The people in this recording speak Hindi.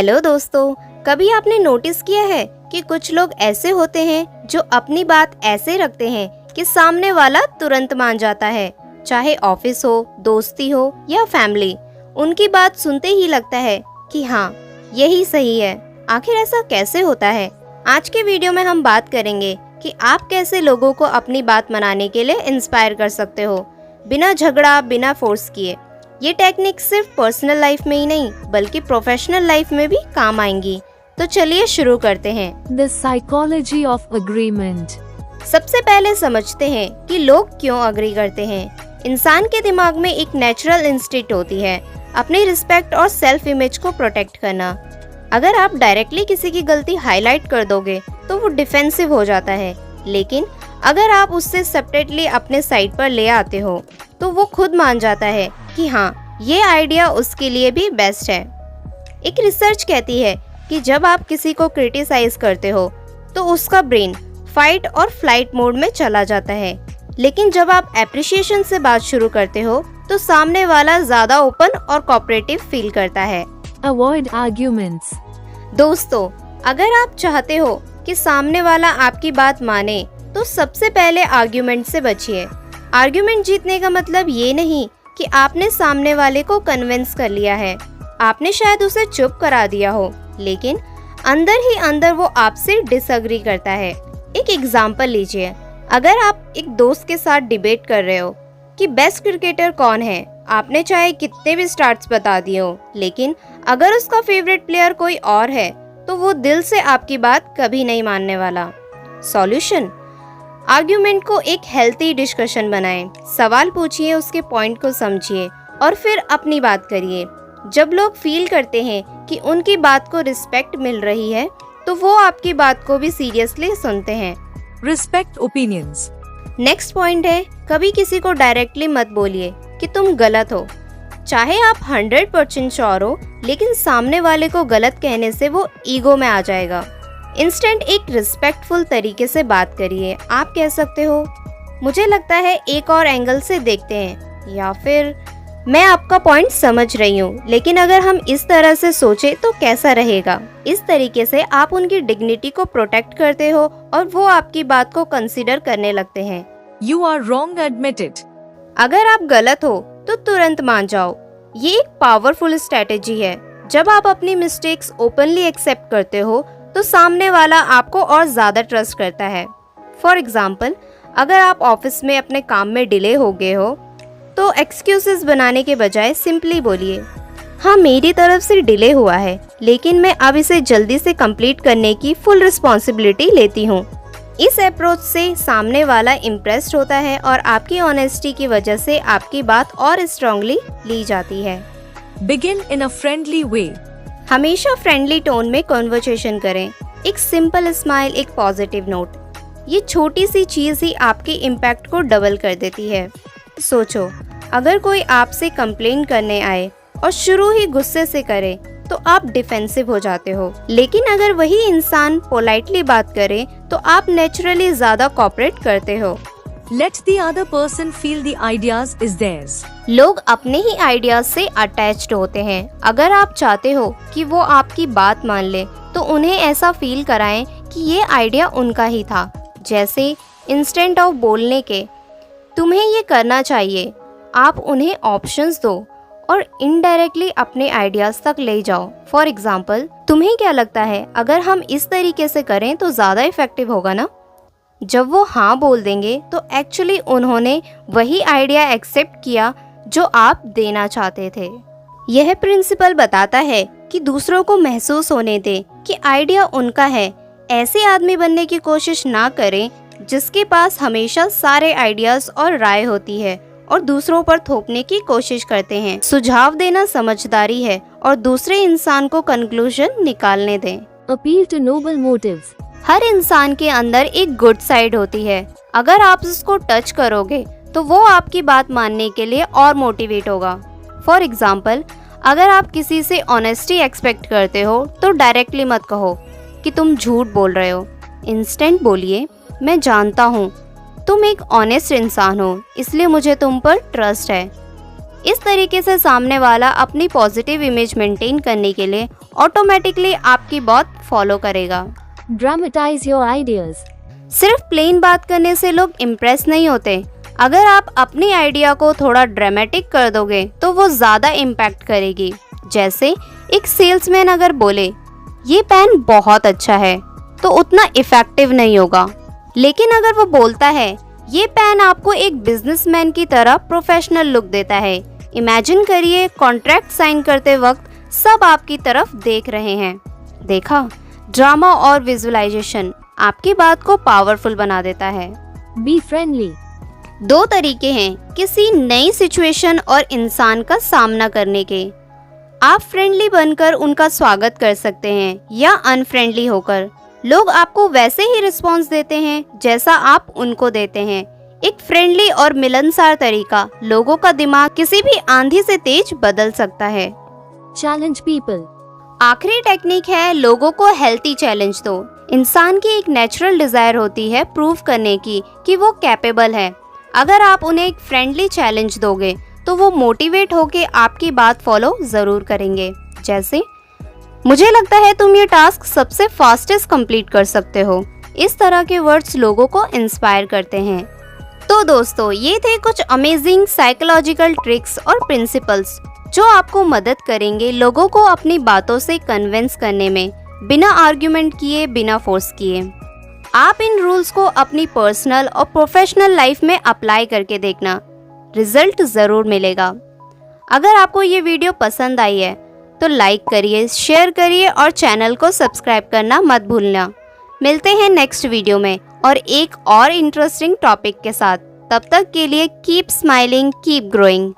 हेलो दोस्तों, कभी आपने नोटिस किया है कि कुछ लोग ऐसे होते हैं जो अपनी बात ऐसे रखते हैं कि सामने वाला तुरंत मान जाता है। चाहे ऑफिस हो, दोस्ती हो या फैमिली, उनकी बात सुनते ही लगता है कि हाँ, यही सही है। आखिर ऐसा कैसे होता है? आज के वीडियो में हम बात करेंगे कि आप कैसे लोगों को अपनी बात मनाने के लिए इंस्पायर कर सकते हो, बिना झगड़ा, बिना फोर्स किए। ये टेक्निक सिर्फ पर्सनल लाइफ में ही नहीं बल्कि प्रोफेशनल लाइफ में भी काम आएंगी। तो चलिए शुरू करते हैं। The psychology of agreement. सबसे पहले समझते हैं कि लोग क्यों अग्री करते हैं। इंसान के दिमाग में एक नेचुरल इंस्टिंक्ट होती है अपनी रिस्पेक्ट और सेल्फ इमेज को प्रोटेक्ट करना। अगर आप डायरेक्टली किसी की गलती हाईलाइट कर दोगे तो वो डिफेंसिव हो जाता है, लेकिन अगर आप उससे सेपरेटली अपने साइड पर ले आते हो तो वो खुद मान जाता है कि हाँ, ये आइडिया उसके लिए भी बेस्ट है। एक रिसर्च कहती है कि जब आप किसी को क्रिटिसाइज करते हो तो उसका ब्रेन फाइट और फ्लाइट मोड में चला जाता है, लेकिन जब आप एप्रिसिएशन से बात शुरू करते हो तो सामने वाला ज्यादा ओपन और कोऑपरेटिव फील करता है। Avoid arguments. दोस्तों, अगर आप चाहते हो कि सामने वाला आपकी बात माने तो सबसे पहले आर्ग्यूमेंट से बचिए। आर्ग्यूमेंट जीतने का मतलब ये नहीं कि आपने सामने वाले को कन्विंस कर लिया है। आपने शायद उसे चुप करा दिया हो, लेकिन अंदर ही अंदर वो आपसे डिसएग्री करता है। एक एग्जांपल लीजिए। अगर आप एक दोस्त के साथ डिबेट कर रहे हो कि बेस्ट क्रिकेटर कौन है, आपने चाहे कितने भी स्टार्ट्स बता दिए हो, लेकिन अगर उसका फेवरेट प्लेयर कोई और है तो वो दिल से आपकी बात कभी नहीं मानने वाला। सॉल्यूशन: आर्ग्यूमेंट को एक हेल्थी डिस्कशन बनाएं। सवाल पूछिए, उसके पॉइंट को समझिए और फिर अपनी बात करिए। जब लोग फील करते हैं कि उनकी बात को रिस्पेक्ट मिल रही है तो वो आपकी बात को भी सीरियसली सुनते हैं। Respect opinions. नेक्स्ट पॉइंट है, कभी किसी को डायरेक्टली मत बोलिए कि तुम गलत हो। चाहे आप 100% श्योर हो, लेकिन सामने वाले को गलत कहने से वो ईगो में आ जाएगा। इंस्टेंट एक रिस्पेक्टफुल तरीके से बात करिए। आप कह सकते हो, मुझे लगता है एक और एंगल से देखते हैं, या फिर मैं आपका पॉइंट समझ रही हूँ, लेकिन अगर हम इस तरह से सोचें तो कैसा रहेगा। इस तरीके से आप उनकी डिग्निटी को प्रोटेक्ट करते हो और वो आपकी बात को कंसीडर करने लगते हैं। You are wrong, admit it. अगर आप गलत हो तो तुरंत मान जाओ। ये एक पावरफुल स्ट्रेटेजी है। जब आप अपनी मिस्टेक्स ओपनली एक्सेप्ट करते हो तो सामने वाला आपको और ज्यादा ट्रस्ट करता है। फॉर एग्जाम्पल, अगर आप ऑफिस में अपने काम में डिले हो गए हो तो एक्सक्यूजेस बनाने के बजाय सिंपली बोलिए, हाँ, मेरी तरफ से डिले हुआ है, लेकिन मैं अब इसे जल्दी से कंप्लीट करने की फुल रिस्पॉन्सिबिलिटी लेती हूँ। इस अप्रोच से सामने वाला इम्प्रेस्ड होता है और आपकी ऑनेस्टी की वजह से आपकी बात और स्ट्रांगली ली जाती है। Begin in a friendly way. हमेशा फ्रेंडली टोन में कन्वर्सेशन करें। एक सिंपल स्माइल, एक पॉजिटिव नोट, ये छोटी सी चीज़ ही आपके इम्पैक्ट को डबल कर देती है। सोचो, अगर कोई आपसे कंप्लेन करने आए और शुरू ही गुस्से से करे तो आप डिफेंसिव हो जाते हो, लेकिन अगर वही इंसान पोलाइटली बात करे तो आप नेचुरली ज्यादा कोऑपरेट करते हो। Let the other person feel the ideas is theirs. लोग अपने ही आइडियाज से अटैच्ड होते हैं। अगर आप चाहते हो कि वो आपकी बात मान ले तो उन्हें ऐसा फील कराएं कि ये आइडिया उनका ही था। जैसे इंस्टेंट ऑफ बोलने के तुम्हें ये करना चाहिए, आप उन्हें ऑप्शंस दो और इनडायरेक्टली अपने आइडियाज तक ले जाओ। फॉर एग्जाम्पल, तुम्हें क्या लगता है अगर हम इस तरीके से करें तो ज़्यादा इफेक्टिव होगा ना? जब वो हाँ बोल देंगे तो एक्चुअली उन्होंने वही आइडिया एक्सेप्ट किया जो आप देना चाहते थे। यह प्रिंसिपल बताता है कि दूसरों को महसूस होने दें कि आइडिया उनका है। ऐसे आदमी बनने की कोशिश ना करें जिसके पास हमेशा सारे आइडियाज और राय होती है और दूसरों पर थोपने की कोशिश करते हैं। सुझाव देना समझदारी है और दूसरे इंसान को कंक्लूजन निकालने दें। Appeal to noble motives. हर इंसान के अंदर एक गुड साइड होती है। अगर आप उसको टच करोगे तो वो आपकी बात मानने के लिए और मोटिवेट होगा। फॉर एग्जाम्पल, अगर आप किसी से ऑनेस्टी एक्सपेक्ट करते हो तो डायरेक्टली मत कहो कि तुम झूठ बोल रहे हो। इंस्टेंट बोलिए, मैं जानता हूँ तुम एक ऑनेस्ट इंसान हो, इसलिए मुझे तुम पर ट्रस्ट है। इस तरीके से सामने वाला अपनी पॉजिटिव इमेज मेंटेन करने के लिए ऑटोमेटिकली आपकी बात फॉलो करेगा। Dramatize your ideas. सिर्फ प्लेन बात करने से लोग इम्प्रेस नहीं होते। अगर आप अपनी आइडिया को थोड़ा ड्रामेटिक कर दोगे तो वो ज़्यादा इम्पैक्ट करेगी। जैसे एक सेल्समैन अगर बोले ये पेन बहुत अच्छा है तो उतना इफेक्टिव नहीं होगा, लेकिन अगर वो बोलता है ये पेन आपको एक बिजनेसमैन की तरह प्रोफेशनल लुक देता है। इमेजिन करिए कॉन्ट्रैक्ट साइन करते वक्त सब आपकी तरफ देख रहे हैं। देखा, ड्रामा और विजुअलाइजेशन आपकी बात को पावरफुल बना देता है। Be friendly. दो तरीके हैं किसी नई सिचुएशन और इंसान का सामना करने के। आप फ्रेंडली बनकर उनका स्वागत कर सकते हैं या अनफ्रेंडली होकर। लोग आपको वैसे ही रिस्पॉन्स देते हैं जैसा आप उनको देते हैं। एक फ्रेंडली और मिलनसार तरीका लोगों का दिमाग किसी भी आंधी से तेज बदल सकता है। Challenge people. आखिरी टेक्निक है लोगों को हेल्थी चैलेंज दो। इंसान की एक नेचुरल डिजायर होती है प्रूव करने की कि वो कैपेबल है। अगर आप उन्हें एक फ्रेंडली चैलेंज दोगे तो वो मोटिवेट होके आपकी बात फॉलो जरूर करेंगे। जैसे, मुझे लगता है तुम ये टास्क सबसे फास्टेस्ट कंप्लीट कर सकते हो। इस तरह के वर्ड्स लोगों को इंस्पायर करते हैं। तो दोस्तों, ये थे कुछ अमेजिंग साइकोलॉजिकल ट्रिक्स और प्रिंसिपल्स जो आपको मदद करेंगे लोगों को अपनी बातों से कन्विंस करने में, बिना आर्ग्यूमेंट किए, बिना फोर्स किए। आप इन रूल्स को अपनी पर्सनल और प्रोफेशनल लाइफ में अप्लाई करके देखना, रिजल्ट ज़रूर मिलेगा। अगर आपको ये वीडियो पसंद आई है तो लाइक करिए, शेयर करिए और चैनल को सब्सक्राइब करना मत भूलना। मिलते हैं नेक्स्ट वीडियो में और एक और इंटरेस्टिंग टॉपिक के साथ। तब तक के लिए कीप स्माइलिंग, कीप ग्रोइंग।